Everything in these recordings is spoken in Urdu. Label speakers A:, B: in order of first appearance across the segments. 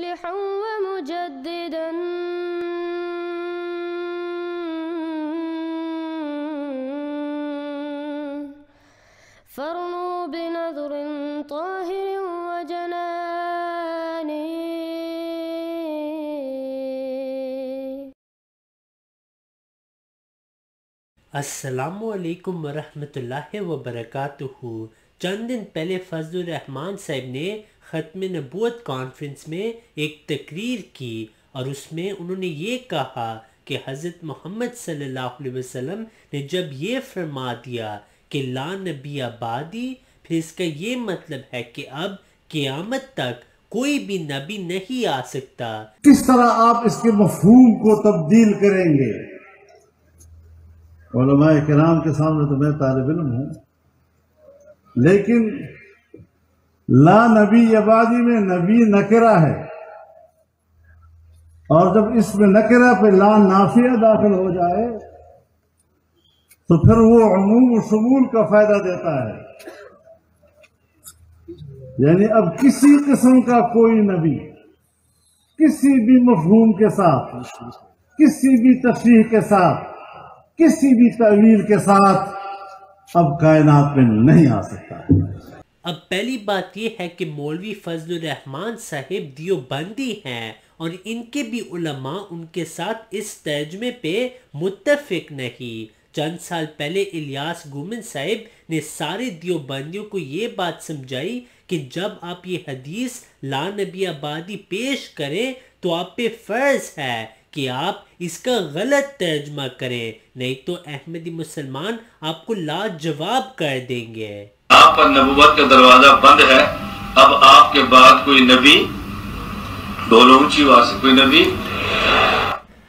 A: مصلحا ومجددا فارنوا بنظر طاهر وجنان.
B: السلام علیکم ورحمۃ اللہ وبرکاتہ. چند دن پہلے فضل الرحمان صاحب نے ختم نبوت کانفرنس میں ایک تقریر کی اور اس میں انہوں نے یہ کہا کہ حضرت محمد صلی اللہ علیہ وسلم نے جب یہ فرما دیا کہ لا نبی بعدی، پھر اس کا یہ مطلب ہے کہ اب قیامت تک کوئی بھی نبی نہیں آ سکتا.
C: کس طرح آپ اس کے مفہوم کو تبدیل کریں گے؟ علماء کرام کے سامنے تو میں طالب علم ہوں، لیکن لا نبی بعدی میں نبی نکرہ ہے، اور جب اس میں نکرہ پہ لا نافیہ داخل ہو جائے تو پھر وہ عموم و شمول کا فائدہ دیتا ہے. یعنی اب کسی قسم کا کوئی نبی کسی بھی مفہوم کے ساتھ، کسی بھی تشریح کے ساتھ، کسی بھی تعویل کے ساتھ اب کائنات میں نہیں آ سکتا.
B: اب پہلی بات یہ ہے کہ مولوی فضل الرحمان صاحب دیوبندی ہیں اور ان کے بھی علماء ان کے ساتھ اس ترجمے پہ متفق نہیں. چند سال پہلے الیاس گومن صاحب نے سارے دیوبندیوں کو یہ بات سمجھائی کہ جب آپ یہ حدیث لا نبی بعدی پیش کریں تو آپ پہ فرض ہے کہ آپ اس کا غلط ترجمہ کریں، نہیں تو احمدی مسلمان آپ کو لاجواب کر دیں گے.
D: آپ پر نبوت کا دروازہ بند ہے، اب آپ کے بعد کوئی نبی، بولو اونچی آواز سے، کوئی نبی.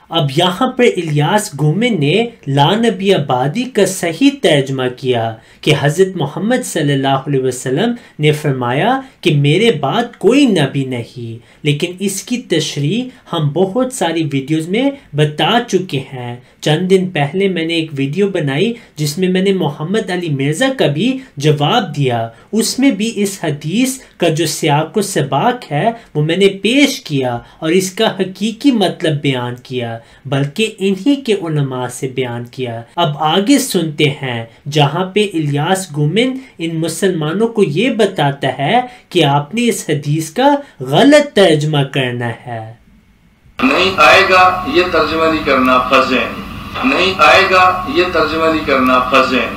B: اب یہاں پر الیاس گومن نے لا نبی بعدی کا صحیح ترجمہ کیا کہ حضرت محمد صلی اللہ علیہ وسلم نے فرمایا کہ میرے بعد کوئی نبی نہیں، لیکن اس کی تشریح ہم بہت ساری ویڈیوز میں بتا چکے ہیں. چند دن پہلے میں نے ایک ویڈیو بنائی جس میں میں نے محمد علی مرزا کا بھی جواب دیا. اس میں بھی اس حدیث کا جو سیاق و سباق ہے وہ میں نے پیش کیا اور اس کا حقیقی مطلب بیان کیا، بلکہ انہی کے علماء سے بیان کیا. اب آگے سنتے ہیں جہاں پہ الیاس گومن ان مسلمانوں کو یہ بتاتا ہے کہ آپ نے اس حدیث کا غلط ترجمہ کرنا ہے.
D: نہیں آئے گا یہ ترجمہ نہیں کرنا فرض ہے، نہیں آئے گا یہ ترجمہ نہیں کرنا فرض ہے.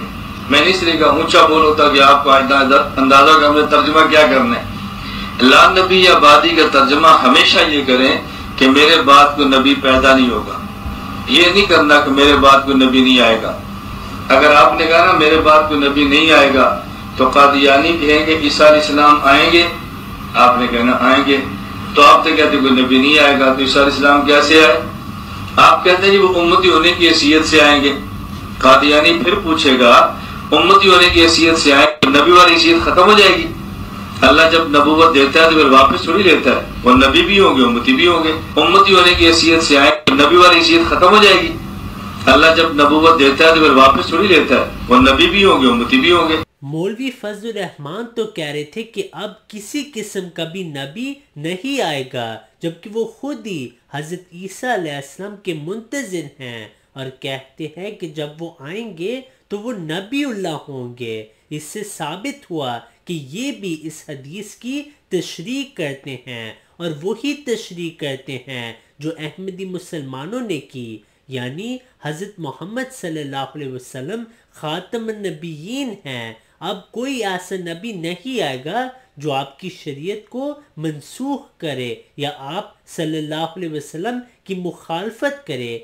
D: میں نے اس لیے کہا اونچا بول ہوتا کہ آپ کو اندازہ کہ ہم نے ترجمہ کیا کرنا ہے. لا نبی یا بعدی کا ترجمہ ہمیشہ یہ کریں کہ میرے بعد کوئی نبی پیدا نہیں ہوگا. یہ نہیں کرنا کہ میرے بعد کوئی نبی نہیں آئے گا. اگر آپ نے کہا نا میرے بعد کوئی نبی نہیں آئے گا تو قادیانی کہیں گے عیسیٰ علیہ السلام آئیں گے، آپ نے کہنا آئیں گے، تو آپ تو کہتے کوئی نبی نہیں آئے گا تو عیسیٰ علیہ السلام کیسے آئے؟ آپ کہتے ہیں جی وہ امتی ہونے کی حیثیت سے آئیں گے. قادیانی پھر پوچھے گا امتی ہونے کی حیثیت سے آئیں گے، نبی والی حیثیت ختم ہو جائے گی. اللہ جب نبوت دیتا ہے تو پھر واپس تھوڑی لیتا ہے، وہ نبی بھی ہوں گے امتی بھی ہوں گے. امتی ہونے کی حیثیت سے آئیں گے، نبی والی حیثیت ختم ہو جائے گی. اللہ جب نبوت دیتا ہے تو پھر واپس تھوڑی لیتا ہے، وہ نبی بھی ہوں گے امتی بھی ہوں گے.
B: مولوی فضل الرحمان تو کہہ رہے تھے کہ اب کسی قسم کا بھی نبی نہیں آئے گا، جبکہ وہ خود ہی حضرت عیسیٰ علیہ السلام کے منتظر ہیں اور کہتے ہیں کہ جب وہ آئیں گے تو وہ نبی اللہ ہوں گے. اس سے ثابت ہوا کہ یہ بھی اس حدیث کی تشریح کرتے ہیں اور وہی تشریح کرتے ہیں جو احمدی مسلمانوں نے کی، یعنی حضرت محمد صلی اللہ علیہ وسلم خاتم النبیین ہیں. اب کوئی ایسا نبی نہیں آئے گا جو آپ کی شریعت کو منسوخ کرے یا آپ صلی اللہ علیہ وسلم کی مخالفت کرے.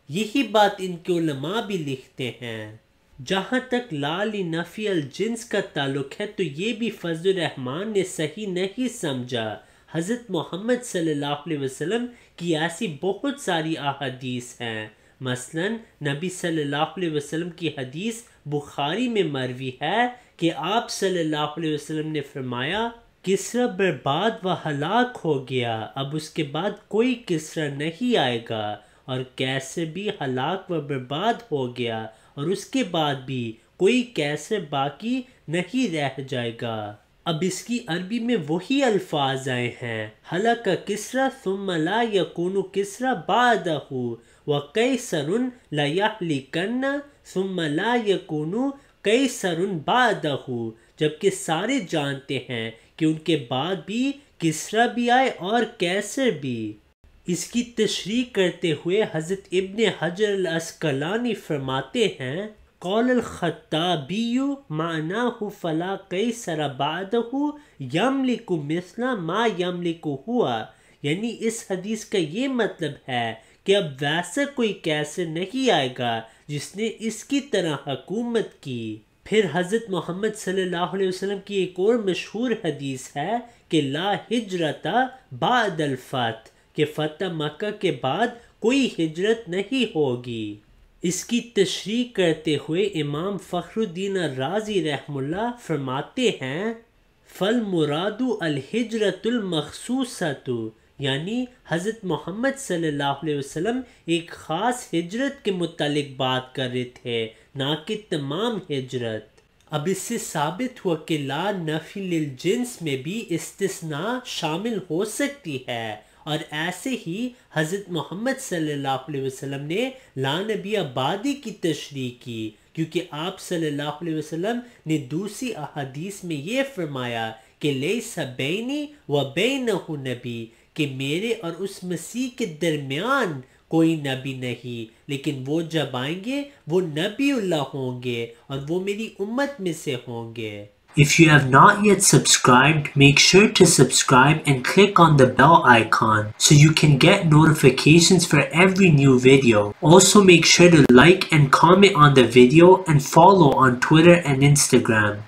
B: یہی بات ان کے علماء بھی لکھتے ہیں. جہاں تک لا لنفی الجنس کا تعلق ہے تو یہ بھی فضل الرحمان نے صحیح نہیں سمجھا. حضرت محمد صلی اللہ علیہ وسلم کی ایسی بہت ساری احادیث ہیں. مثلا نبی صلی اللہ علیہ وسلم کی حدیث بخاری میں مروی ہے کہ آپ صلی اللہ علیہ وسلم نے فرمایا کسرا برباد و ہلاک ہو گیا، اب اس کے بعد کوئی کسرا نہیں آئے گا، اور کیسر بھی ہلاک و برباد ہو گیا اور اس کے بعد بھی کوئی کیسر باقی نہیں رہ جائے گا. اب اس کی عربی میں وہی الفاظ آئے ہیں، ہلاک کسریٰ ثم لا یکون کسریٰ بعدہ وقیصر لیہلکن ثم لا یکون قیصر بعدہ، جبکہ سارے جانتے ہیں کہ ان کے بعد بھی کسریٰ بھی آئے اور قیصر بھی۔ اس کی تشریح کرتے ہوئے حضرت ابن حجر العسقلانی فرماتے ہیں، قول الخطابی معناہ فلا قیصر بعدہ یملک مثل ما یملک ہوا، یعنی اس حدیث کا یہ مطلب ہے کہ اب ویسا کوئی قیصر نہیں آئے گا جس نے اس کی طرح حکومت کی۔ پھر حضرت محمد صلی اللہ علیہ وسلم کی ایک اور مشہور حدیث ہے کہ لا ہجرت بعد الفتح، کہ فتح مکہ کے بعد کوئی ہجرت نہیں ہوگی۔ اس کی تشریح کرتے ہوئے امام فخر الدین الرازی رحمہ اللہ فرماتے ہیں، فالمراد الہجرۃ المخصوصۃ، یعنی حضرت محمد صلی اللہ علیہ وسلم ایک خاص ہجرت کے متعلق بات کر رہے تھے، نہ کہ تمام ہجرت۔ اب اس سے ثابت ہوا کہ لا نفی للجنس میں بھی استثناء شامل ہو سکتی ہے، اور ایسے ہی حضرت محمد صلی اللہ علیہ وسلم نے لا نبی آبادی کی تشریح کی، کیونکہ آپ صلی اللہ علیہ وسلم نے دوسری احادیث میں یہ فرمایا کہ لیس بینی و بینہ نبی، کہ میرے اور اس مسیح کے درمیان کوئی نبی نہیں، لیکن وہ جب آئیں گے وہ نبی اللہ ہوں گے اور وہ میری امت میں سے ہوں گے۔ If you have not yet subscribed, make sure to subscribe and click on the bell icon so you can get notifications for every new video. Also make sure to like and comment on the video and follow on Twitter and Instagram.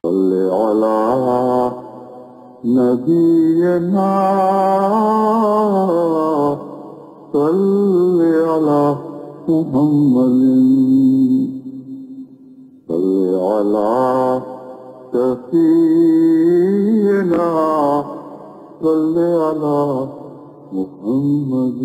E: سفينا صل على محمد